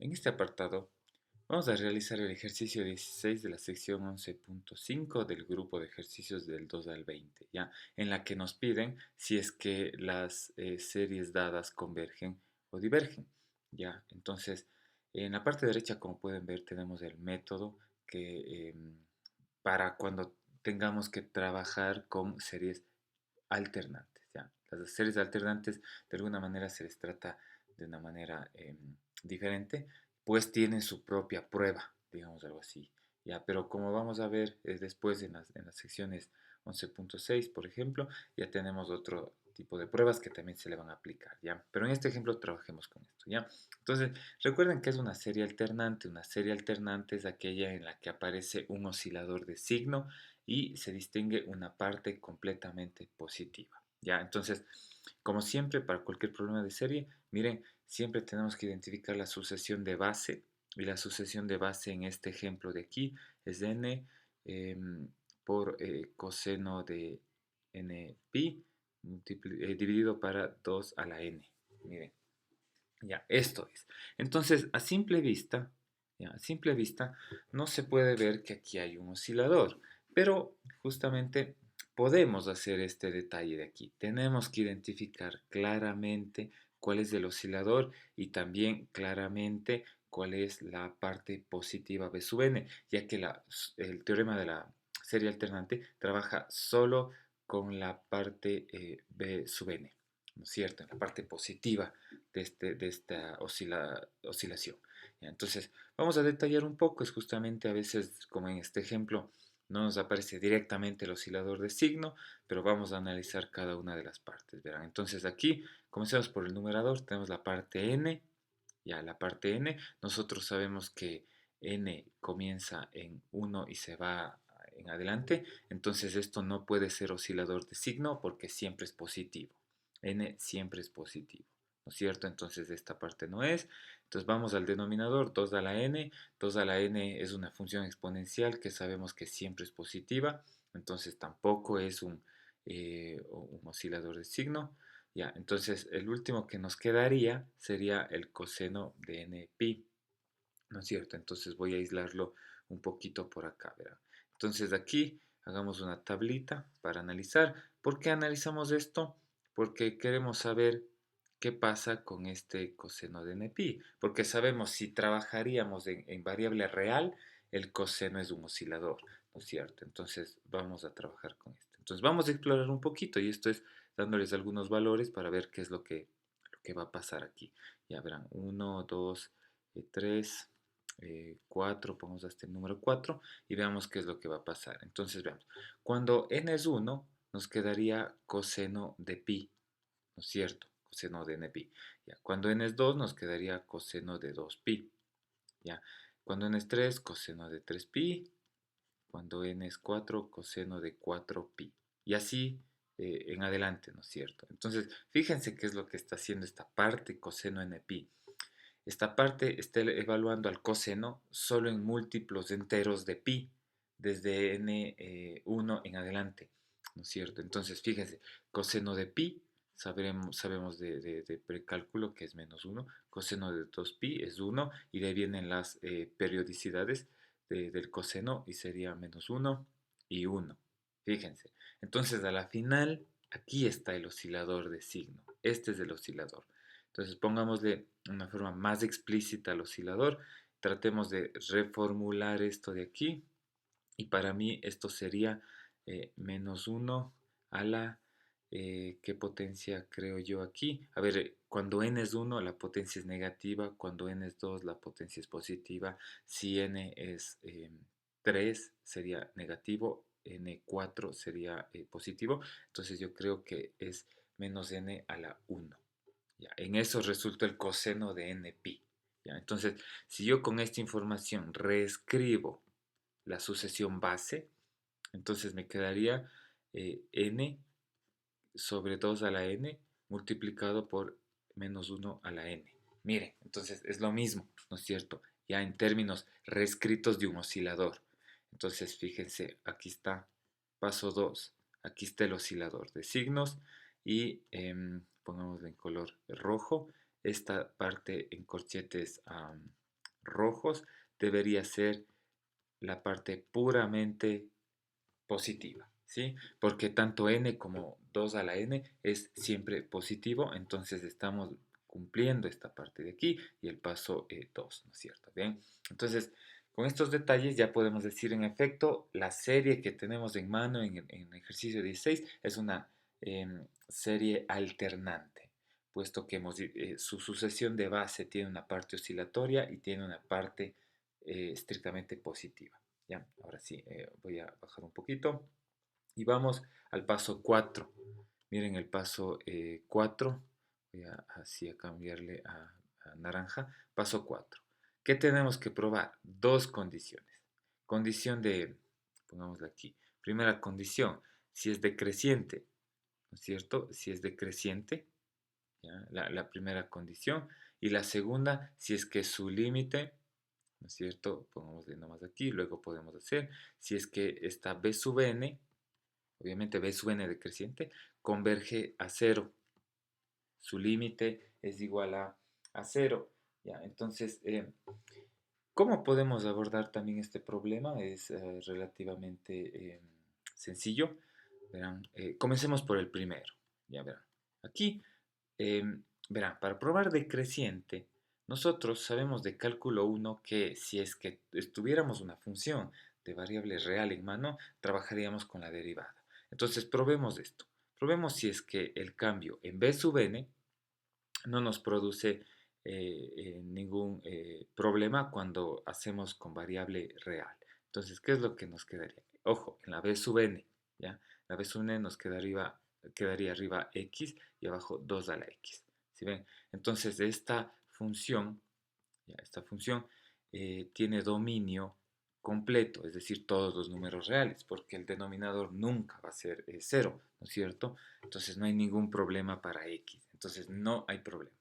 En este apartado vamos a realizar el ejercicio 16 de la sección 11.5 del grupo de ejercicios del 2 al 20, ¿ya? En la que nos piden si es que las series dadas convergen o divergen, ¿ya? Entonces, en la parte derecha, como pueden ver, tenemos el método que para cuando tengamos que trabajar con series alternantes, ¿ya? Las series alternantes de alguna manera se les trata de una manera diferente, pues tienen su propia prueba, digamos algo así, ¿ya? Pero como vamos a ver después en las secciones 11.6, por ejemplo, ya tenemos otro tipo de pruebas que también se le van a aplicar, ¿ya? Pero en este ejemplo trabajemos con esto, ¿ya? Entonces, recuerden que es una serie alternante. Una serie alternante es aquella en la que aparece un oscilador de signo y se distingue una parte completamente positiva, ¿ya? Entonces, como siempre, para cualquier problema de serie, miren, siempre tenemos que identificar la sucesión de base, y la sucesión de base en este ejemplo de aquí es n por coseno de n pi dividido para 2 a la n. Miren, ya, esto es. Entonces, a simple vista, ya, a simple vista, no se puede ver que aquí hay un oscilador, pero justamente podemos hacer este detalle de aquí. Tenemos que identificar claramente cuál es el oscilador y también claramente cuál es la parte positiva B sub n, ya que el teorema de la serie alternante trabaja solo con la parte B sub n, ¿no es cierto? En la parte positiva de esta oscilación. ¿Ya? Entonces, vamos a detallar un poco. Es justamente a veces, como en este ejemplo, no nos aparece directamente el oscilador de signo, pero vamos a analizar cada una de las partes. ¿Verán? Entonces, aquí, comencemos por el numerador. Tenemos la parte n. Ya, la parte n. Nosotros sabemos que n comienza en 1 y se va en adelante. Entonces, esto no puede ser oscilador de signo porque siempre es positivo. N siempre es positivo, ¿no es cierto? Entonces esta parte no es. Entonces vamos al denominador, 2 a la n. 2 a la n es una función exponencial que sabemos que siempre es positiva. Entonces tampoco es un oscilador de signo. Ya, entonces el último que nos quedaría sería el coseno de n pi, ¿no es cierto? Entonces voy a aislarlo un poquito por acá, ¿verdad? Entonces aquí hagamos una tablita para analizar. ¿Por qué analizamos esto? Porque queremos saber qué pasa con este coseno de NPi. Porque sabemos si trabajaríamos en variable real, el coseno es un oscilador, ¿no es cierto? Entonces vamos a trabajar con esto. Entonces vamos a explorar un poquito y esto es dándoles algunos valores para ver qué es lo que va a pasar aquí. Ya verán, 1, 2, 3, 4, pongamos hasta el número 4 y veamos qué es lo que va a pasar. Entonces veamos, cuando n es 1 nos quedaría coseno de pi, ¿no es cierto? Coseno de n pi. Ya. Cuando n es 2 nos quedaría coseno de 2pi. ¿Ya? Cuando n es 3, coseno de 3pi. Cuando n es 4, coseno de 4pi. Y así en adelante, ¿no es cierto? Entonces, fíjense qué es lo que está haciendo esta parte coseno n pi. Esta parte está evaluando al coseno solo en múltiplos enteros de pi, desde n1 en adelante, ¿no es cierto? Entonces, fíjense, coseno de pi, sabemos de precálculo que es -1, coseno de 2pi es 1, y de ahí vienen las periodicidades del coseno, y sería -1 y 1. Fíjense, entonces a la final, aquí está el oscilador de signo, este es el oscilador. Entonces pongámosle una forma más explícita al oscilador, tratemos de reformular esto de aquí, y para mí esto sería -1 a la, ¿qué potencia creo yo aquí? A ver, cuando n es 1 la potencia es negativa, cuando n es 2 la potencia es positiva, si n es 3 sería negativo, n4 sería positivo, entonces yo creo que es -n a la 1. ¿Ya? En eso resulta el coseno de npi. ¿Ya? Entonces, si yo con esta información reescribo la sucesión base, entonces me quedaría n sobre 2 a la n multiplicado por -1 a la n. Miren, entonces es lo mismo, ¿no es cierto? Ya en términos reescritos de un oscilador. Entonces, fíjense, aquí está paso 2. Aquí está el oscilador de signos y pongámoslo en color rojo. Esta parte en corchetes rojos debería ser la parte puramente positiva, ¿sí? Porque tanto n como 2 a la n es siempre positivo, entonces estamos cumpliendo esta parte de aquí y el paso 2, ¿no es cierto? Bien, entonces con estos detalles ya podemos decir en efecto la serie que tenemos en mano en ejercicio 16 es una serie alternante, puesto que su sucesión de base tiene una parte oscilatoria y tiene una parte estrictamente positiva. Ya, ahora sí, voy a bajar un poquito y vamos al paso 4. Miren el paso 4, voy así a cambiarle a naranja. Paso 4. ¿Qué tenemos que probar? Dos condiciones. Condición de, pongámosla aquí, primera condición, si es decreciente, ¿no es cierto? Si es decreciente, ¿ya? La primera condición. Y la segunda, si es que su límite, ¿no es cierto? Pongámosle nomás aquí, luego podemos hacer, si es que esta b sub n, obviamente b sub n decreciente, converge a cero. Su límite es igual a cero. ¿Ya? Entonces, ¿cómo podemos abordar también este problema? Es relativamente sencillo. Verán, comencemos por el primero. Ya verán. Aquí, verán, para probar decreciente, nosotros sabemos de cálculo 1 que si es que tuviéramos una función de variable real en mano, trabajaríamos con la derivada. Entonces, probemos esto. Probemos si es que el cambio en b sub n no nos produce ningún problema cuando hacemos con variable real. Entonces, ¿qué es lo que nos quedaría? Ojo, en la b sub n, ¿ya? La b sub n nos quedaría arriba x y abajo 2 a la x. ¿Sí ven? Entonces, esta función tiene dominio completo, es decir, todos los números reales, porque el denominador nunca va a ser 0, ¿no es cierto? Entonces no hay ningún problema para x, entonces no hay problemas.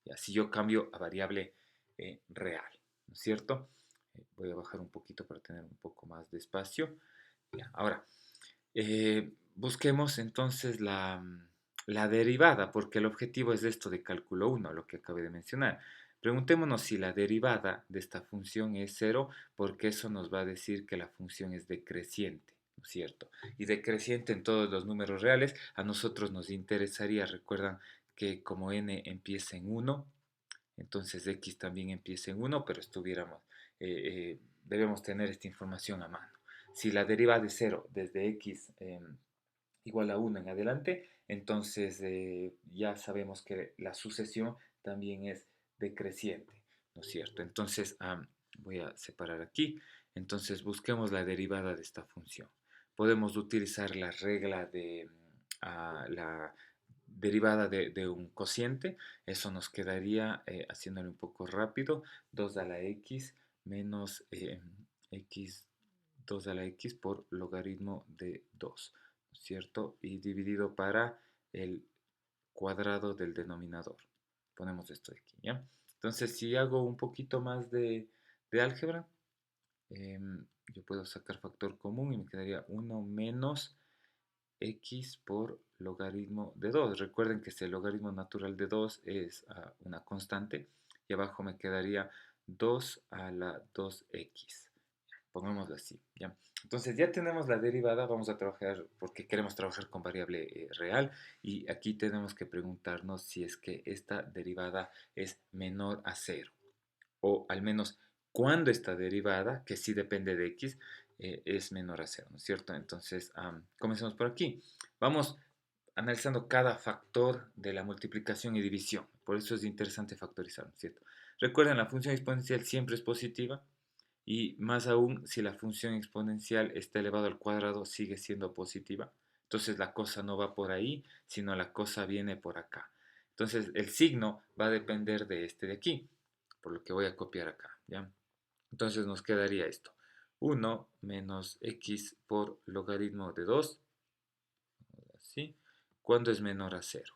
Y así yo cambio a variable real, ¿no es cierto? Voy a bajar un poquito para tener un poco más de espacio. Ya, ahora, busquemos entonces la derivada, porque el objetivo es esto de cálculo 1, lo que acabé de mencionar. Preguntémonos si la derivada de esta función es cero, porque eso nos va a decir que la función es decreciente, ¿no es cierto? Y decreciente en todos los números reales, a nosotros nos interesaría, recuerdan que como n empieza en 1, entonces x también empieza en 1, pero debemos tener esta información a mano. Si la derivada de 0 desde x igual a 1 en adelante, entonces ya sabemos que la sucesión también es decreciente, ¿no es cierto? Entonces voy a separar aquí. Entonces busquemos la derivada de esta función. Podemos utilizar la regla de la derivada de un cociente. Eso nos quedaría, haciéndolo un poco rápido, 2 a la x menos x 2 a la x por logaritmo de 2, ¿no es cierto? Y dividido para el cuadrado del denominador. Ponemos esto aquí, ¿ya? Entonces, si hago un poquito más de álgebra, yo puedo sacar factor común y me quedaría 1 menos x por logaritmo de 2. Recuerden que este logaritmo natural de 2 es una constante y abajo me quedaría 2 a la 2x. Pongámoslo así, ¿ya? Entonces ya tenemos la derivada, vamos a trabajar porque queremos trabajar con variable real y aquí tenemos que preguntarnos si es que esta derivada es menor a cero o al menos cuando esta derivada, que sí depende de x, es menor a cero, ¿no es cierto? Entonces, comencemos por aquí. Vamos analizando cada factor de la multiplicación y división. Por eso es interesante factorizar, ¿no es cierto? Recuerden, la función exponencial siempre es positiva y más aún si la función exponencial está elevado al cuadrado sigue siendo positiva. Entonces la cosa no va por ahí, sino la cosa viene por acá. Entonces el signo va a depender de este de aquí, por lo que voy a copiar acá, ¿ya? Entonces nos quedaría esto. 1 menos x por logaritmo de 2, así, cuando es menor a cero.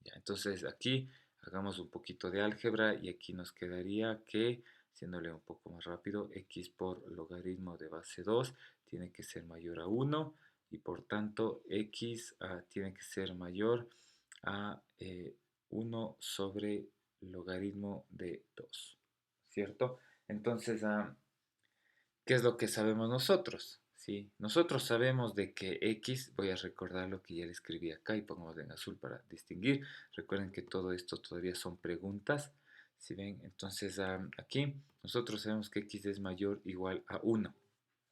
Ya, entonces aquí hagamos un poquito de álgebra y aquí nos quedaría que, haciéndole un poco más rápido, x por logaritmo de base 2 tiene que ser mayor a 1 y por tanto x tiene que ser mayor a 1 sobre logaritmo de 2, ¿cierto? Entonces, ¿qué es lo que sabemos nosotros? ¿Sí? Nosotros sabemos de que X, voy a recordar lo que ya le escribí acá y pongo en azul para distinguir. Recuerden que todo esto todavía son preguntas. ¿Sí ven? Entonces, aquí nosotros sabemos que X es mayor o igual a 1, ¿no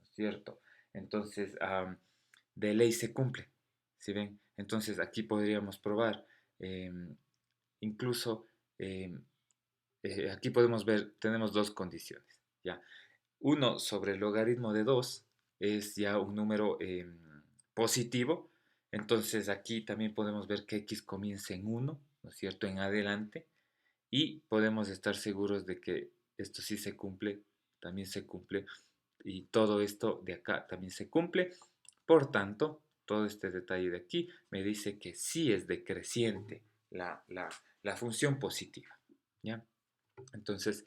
es cierto? Entonces, de ley se cumple. ¿Sí ven? Entonces, aquí podríamos probar. Incluso, em, aquí podemos ver, tenemos dos condiciones. ¿Ya? 1 sobre el logaritmo de 2 es ya un número positivo. Entonces aquí también podemos ver que x comienza en 1, ¿no es cierto?, en adelante. Y podemos estar seguros de que esto sí se cumple, también se cumple. Y todo esto de acá también se cumple. Por tanto, todo este detalle de aquí me dice que sí es decreciente la función positiva. ¿Ya? Entonces,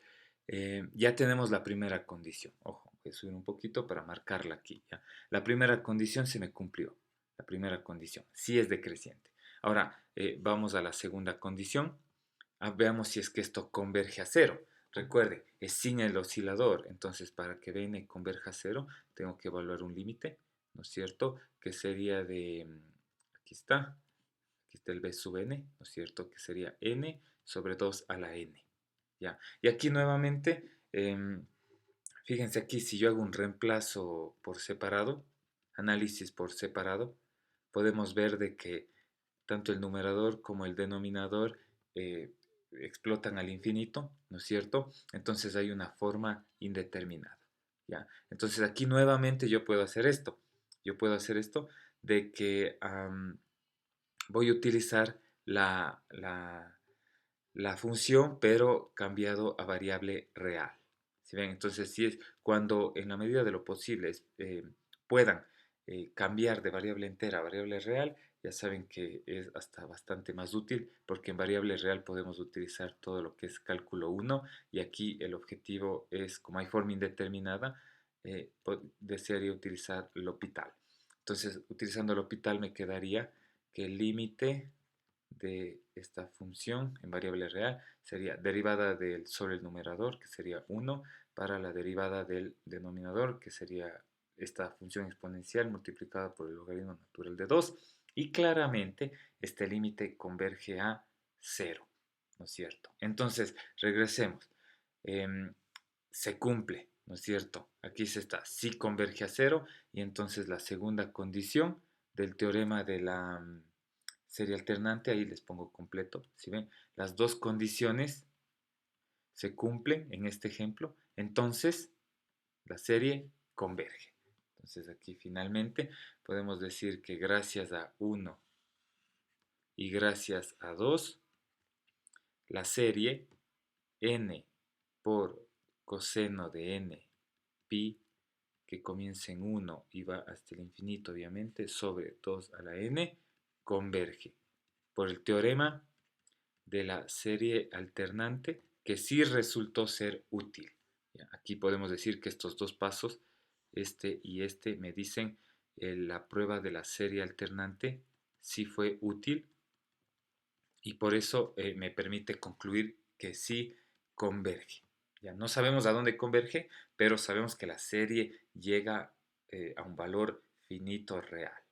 ya tenemos la primera condición. Ojo, voy a subir un poquito para marcarla aquí. ¿Ya? La primera condición se me cumplió. La primera condición, sí es decreciente. Ahora, vamos a la segunda condición. Veamos si es que esto converge a cero. Recuerde, es sin el oscilador. Entonces, para que n converja a cero, tengo que evaluar un límite, ¿no es cierto? Que sería de, aquí está el b sub n, ¿no es cierto? Que sería n sobre 2 a la n. ¿Ya? Y aquí nuevamente, fíjense aquí, si yo hago un reemplazo por separado, análisis por separado, podemos ver de que tanto el numerador como el denominador eh, explotan al infinito, ¿no es cierto? Entonces hay una forma indeterminada. ¿Ya? Entonces aquí nuevamente yo puedo hacer esto. Yo puedo hacer esto de que voy a utilizar la función, pero cambiado a variable real. ¿Sí ven? Entonces, si es cuando en la medida de lo posible puedan cambiar de variable entera a variable real, ya saben que es hasta bastante más útil porque en variable real podemos utilizar todo lo que es cálculo 1 y aquí el objetivo es, como hay forma indeterminada, desearía utilizar el L'Hopital. Entonces, utilizando el L'Hopital me quedaría que el límite de esta función en variable real sería derivada del sobre el numerador, que sería 1, para la derivada del denominador, que sería esta función exponencial multiplicada por el logaritmo natural de 2. Y claramente este límite converge a 0, ¿no es cierto? Entonces, regresemos. Em, Se cumple, ¿no es cierto? Aquí se está, sí converge a 0, y entonces la segunda condición del teorema de la serie alternante, ahí les pongo completo, si ven, las dos condiciones se cumplen en este ejemplo, entonces la serie converge. Entonces aquí finalmente podemos decir que gracias a 1 y gracias a 2, la serie n por coseno de n pi, que comienza en 1 y va hasta el infinito, obviamente, sobre 2 a la n, converge por el teorema de la serie alternante, que sí resultó ser útil. Aquí podemos decir que estos dos pasos, este y este, me dicen la prueba de la serie alternante sí fue útil y por eso me permite concluir que sí converge. Ya no sabemos a dónde converge, pero sabemos que la serie llega a un valor finito real.